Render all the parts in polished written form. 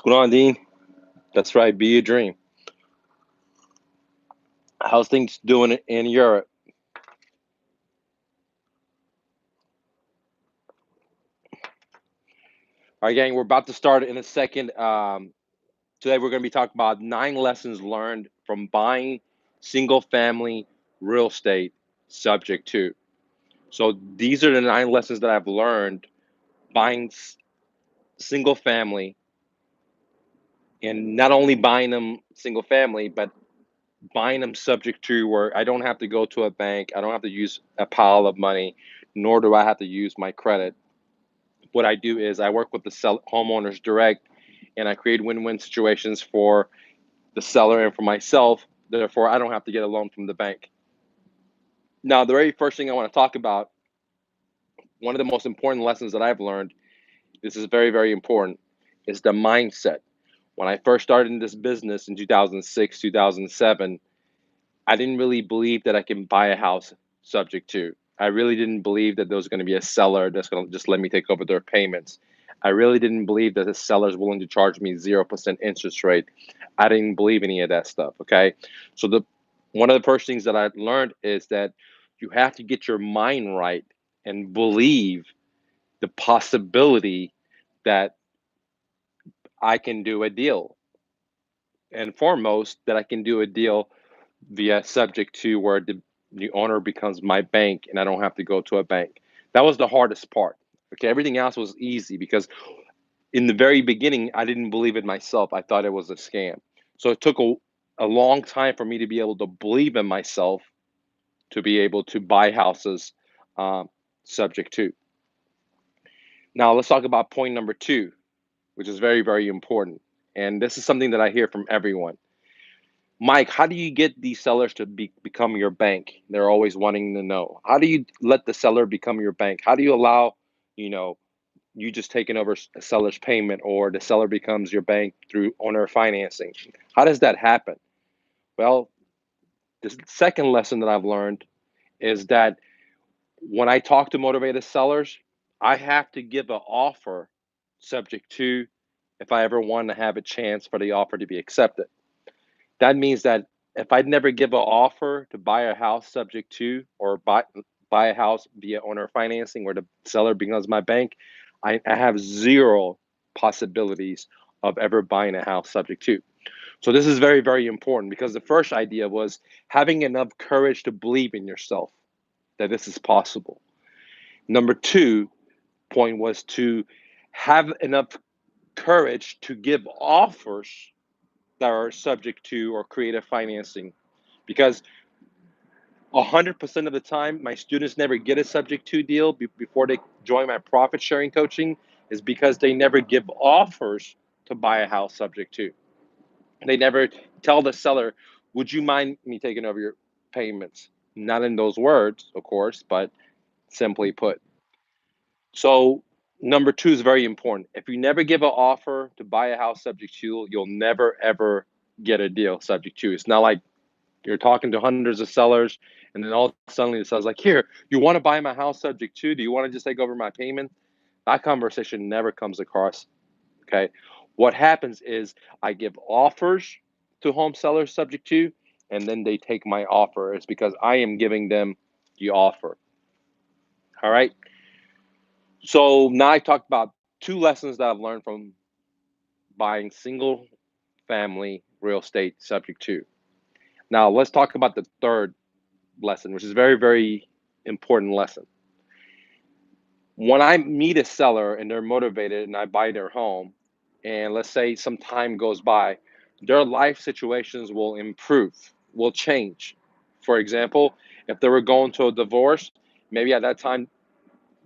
What's going on, Dean? That's right, be a dream. How's things doing in Europe? All right, gang, we're about to start in a second. Today, we're going to be talking about 9 lessons learned from buying single family real estate subject to. So, these are the 9 lessons that I've learned buying single family, and not only buying them single family, but buying them subject to where I don't have to go to a bank, I don't have to use a pile of money, nor do I have to use my credit. What I do is I work with the homeowners direct, and I create win-win situations for the seller and for myself. Therefore, I don't have to get a loan from the bank. Now, the very first thing I want to talk about, one of the most important lessons that I've learned, this is very, very important, is the mindset. When I first started in this business in 2006, 2007, I didn't really believe that I can buy a house subject to. I really didn't believe that there was going to be a seller that's going to just let me take over their payments. I really didn't believe that the seller is willing to charge me 0% interest rate. I didn't believe any of that stuff. Okay. So one of the first things that I learned is that you have to get your mind right and believe the possibility that I can do a deal. And foremost, that I can do a deal via subject to where the owner becomes my bank and I don't have to go to a bank. That was the hardest part. Okay, everything else was easy because in the very beginning, I didn't believe it myself. I thought it was a scam. So it took a long time for me to be able to believe in myself to be able to buy houses um, subject to. Now, let's talk about point number 2, which is very, very important. And this is something that I hear from everyone. Mike, how do you get these sellers to become your bank? They're always wanting to know. How do you let the seller become your bank? How do you allow, you know, you just taking over a seller's payment or the seller becomes your bank through owner financing? How does that happen? Well, the second lesson that I've learned is that when I talk to motivated sellers, I have to give an offer subject to if I ever want to have a chance for the offer to be accepted. That means that if I never give an offer to buy a house subject to or buy a house via owner financing where the seller becomes my bank, I have zero possibilities of ever buying a house subject to. So this is very, very important because the first idea was having enough courage to believe in yourself that this is possible. Number 2 point was to have enough courage to give offers that are subject to or creative financing, because 100% of the time my students never get a subject to deal before they join my profit sharing coaching is because they never give offers to buy a house subject to. They never tell the seller, would you mind me taking over your payments? Not in those words, of course, but simply put. So number 2 is very important. If you never give an offer to buy a house subject to, you'll never ever get a deal subject to. It's not like you're talking to hundreds of sellers, and then all suddenly the seller's like, "Here, you want to buy my house subject to? Do you want to just take over my payment?" That conversation never comes across. Okay, what happens is I give offers to home sellers subject to, and then they take my offer. It's because I am giving them the offer. All right. So now I talked about 2 lessons that I've learned from buying single family real estate subject to. Now let's talk about the third lesson, which is very, very important lesson. When I meet a seller and they're motivated and I buy their home, and let's say some time goes by, their life situations will improve, will change. For example, if they were going to a divorce, maybe at that time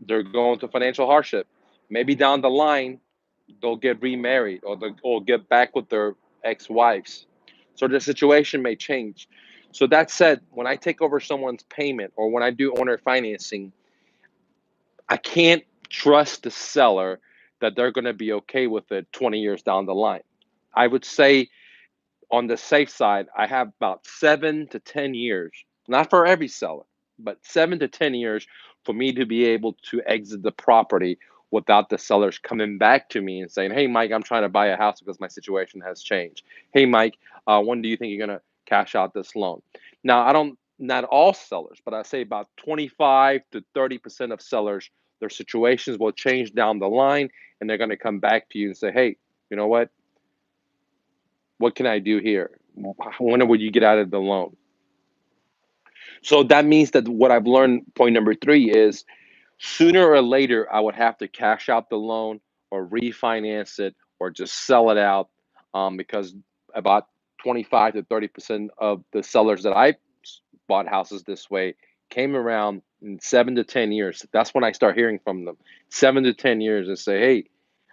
they're going to financial hardship. Maybe down the line, they'll get remarried or get back with their ex-wives. So the situation may change. So that said, when I take over someone's payment or when I do owner financing, I can't trust the seller that they're going to be okay with it 20 years down the line. I would say on the safe side, I have about 7 to 10 years, not for every seller, but 7 to 10 years for me to be able to exit the property without the sellers coming back to me and saying, "Hey, Mike, I'm trying to buy a house because my situation has changed. Hey, Mike, when do you think you're going to cash out this loan?" Now, I don't, not all sellers, but I say about 25 to 30% of sellers, their situations will change down the line and they're going to come back to you and say, "Hey, you know what can I do here? When would you get out of the loan?" So that means that what I've learned, point number three, is sooner or later I would have to cash out the loan or refinance it or just sell it out, because about 25 to 30% of the sellers that I bought houses this way came around in 7 to 10 years. That's when I start hearing from them. 7 to 10 years and say, "Hey,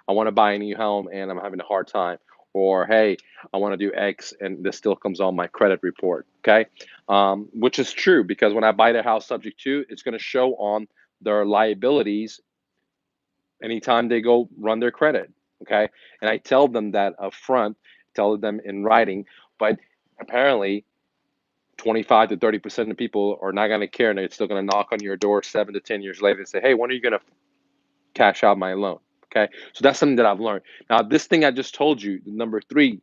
I want to buy a new home and I'm having a hard time." Or, "Hey, I want to do X and this still comes on my credit report." Okay. Which is true because when I buy the house subject to, it's going to show on their liabilities anytime they go run their credit. Okay. And I tell them that up front, tell them in writing, but apparently 25 to 30% of people are not going to care and they're still going to knock on your door 7 to 10 years later and say, "Hey, when are you going to cash out my loan?" Okay. So that's something that I've learned. Now, this thing I just told you, number three,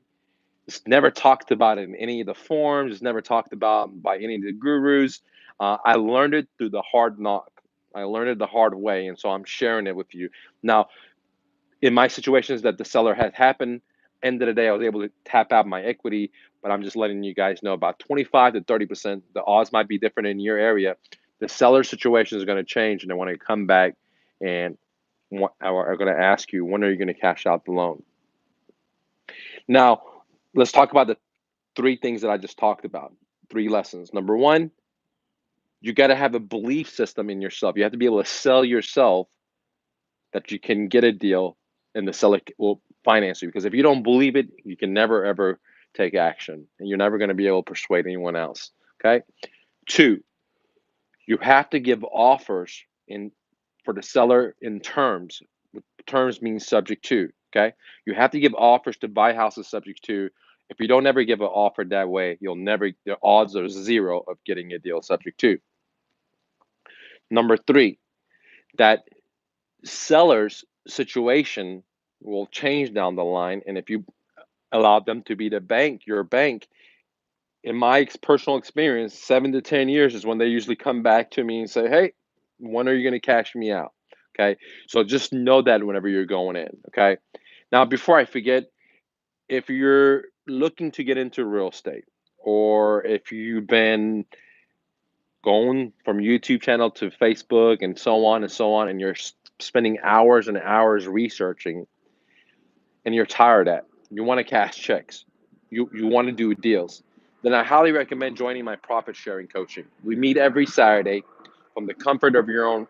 it's never talked about in any of the forums. It's never talked about by any of the gurus. I learned it through the hard knock. I learned it the hard way, and so I'm sharing it with you. Now, in my situations that the seller had happened, end of the day, I was able to tap out my equity, but I'm just letting you guys know about 25 to 30%. The odds might be different in your area. The seller situation is going to change, and they want to come back and are going to ask you, when are you going to cash out the loan? Now, let's talk about the three things that I just talked about, three lessons. Number one, you got to have a belief system in yourself. You have to be able to sell yourself that you can get a deal and the seller will finance you. Because if you don't believe it, you can never ever take action and you're never going to be able to persuade anyone else. Okay. Two, you have to give offers in for the seller in terms. Terms means subject to. Okay. You have to give offers to buy houses subject to. If you don't ever give an offer that way, you'll never, the odds are zero of getting a deal subject to. Number three, that seller's situation will change down the line. And if you allow them to be the bank, your bank, in my personal experience, 7 to 10 years is when they usually come back to me and say, "Hey, when are you going to cash me out?" Okay. So just know that whenever you're going in. Okay. Now, before I forget, if you're looking to get into real estate or if you've been going from YouTube channel to Facebook and so on and so on, and you're spending hours and hours researching and you're tired at, you want to cash checks, you want to do deals, then I highly recommend joining my profit sharing coaching. We meet every Saturday from the comfort of your own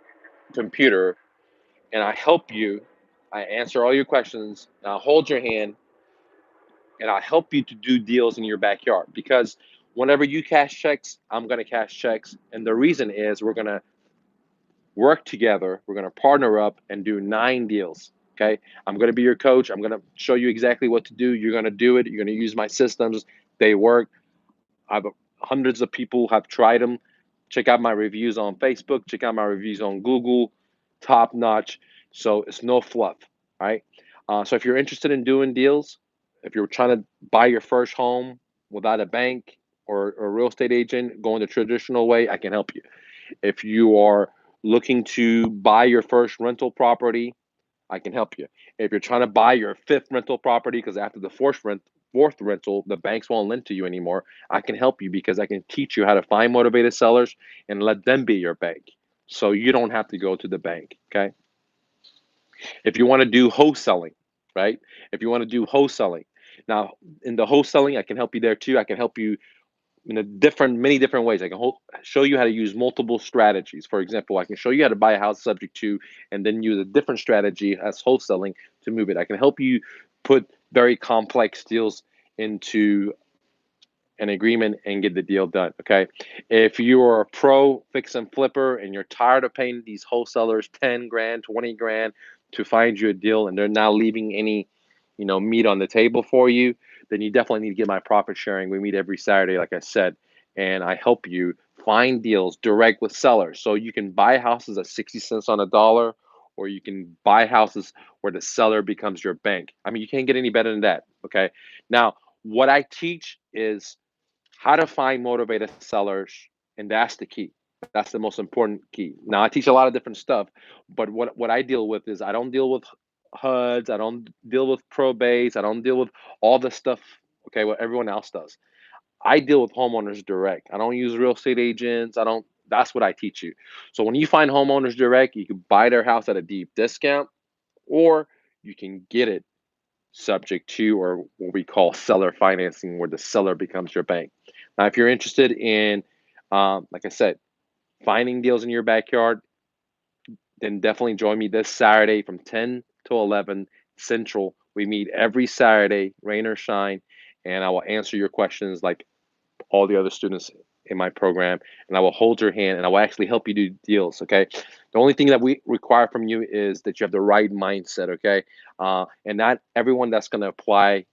computer, and I help you. I answer all your questions, and I hold your hand, and I help you to do deals in your backyard. Because whenever you cash checks, I'm going to cash checks, and the reason is we're going to work together. We're going to partner up and do 9 deals. Okay. I'm going to be your coach. I'm going to show you exactly what to do. You're going to do it. You're going to use my systems. They work. I've hundreds of people have tried them. Check out my reviews on Facebook. Check out my reviews on Google. Top notch. So it's no fluff. All right. So if you're interested in doing deals, if you're trying to buy your first home without a bank or a real estate agent going the traditional way, I can help you. If you are looking to buy your first rental property, I can help you. If you're trying to buy your fifth rental property, because after the fourth rental, the banks won't lend to you anymore, I can help you because I can teach you how to find motivated sellers and let them be your bank. So you don't have to go to the bank. Okay. If you want to do wholesaling, right? If you want to do wholesaling, now in the wholesaling, I can help you there too. I can help you in many different ways. I can show you how to use multiple strategies. For example, I can show you how to buy a house subject to, and then use a different strategy as wholesaling to move it. I can help you put very complex deals into an agreement and get the deal done. Okay. If you are a pro fix and flipper and you're tired of paying these wholesalers 10 grand, 20 grand to find you a deal and they're not leaving any, meat on the table for you, then you definitely need to get my profit sharing. We meet every Saturday, like I said, and I help you find deals direct with sellers. So you can buy houses at 60 cents on a dollar or you can buy houses where the seller becomes your bank. I mean, you can't get any better than that. Okay. Now, what I teach is how to find motivated sellers, and that's the key. That's the most important key. Now, I teach a lot of different stuff, but what I deal with is I don't deal with HUDs, I don't deal with probates, I don't deal with all the stuff. Okay, what everyone else does. I deal with homeowners direct. I don't use real estate agents. I don't. That's what I teach you. So when you find homeowners direct, you can buy their house at a deep discount, or you can get it subject to, or what we call seller financing, where the seller becomes your bank. Now, if you're interested in, like I said, finding deals in your backyard, then definitely join me this Saturday from 10 to 11 Central. We meet every Saturday, rain or shine, and I will answer your questions like all the other students in my program, and I will hold your hand and I will actually help you do deals. Okay. The only thing that we require from you is that you have the right mindset. Okay. And not everyone that's going to apply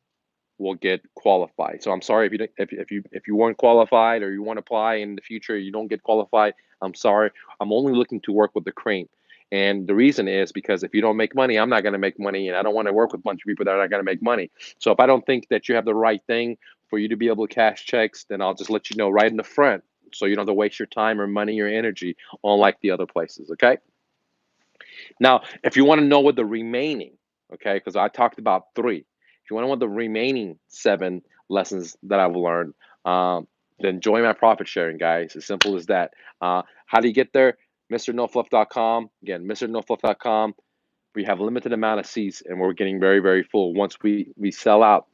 will get qualified. So I'm sorry if you don't- if you weren't qualified or you want to apply in the future, you don't get qualified. I'm sorry. I'm only looking to work with the cream. And the reason is because if you don't make money, I'm not going to make money, and I don't want to work with a bunch of people that are not going to make money. So if I don't think that you have the right thing for you to be able to cash checks, then I'll just let you know right in the front, so you don't have to waste your time or money or energy, unlike the other places. Okay. Now, if you want to know what the remaining, okay, because I talked about three. If you want to know what the remaining seven lessons that I've learned, then join my profit sharing, guys. As simple as that. How do you get there? MrNoFluff.com. Again, MrNoFluff.com. We have a limited amount of seats, and we're getting very, very full. Once we sell out,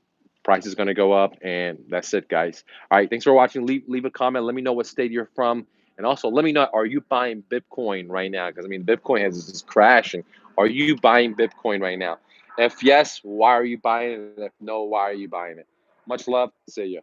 price is going to go up, and that's it, guys. All right, thanks for watching. Leave a comment. Let me know what state you're from, and also let me know, are you buying Bitcoin right now? Because I mean, Bitcoin is crashing. Are you buying Bitcoin right now? If yes, why are you buying it? And if no, why are you buying it? Much love. See ya.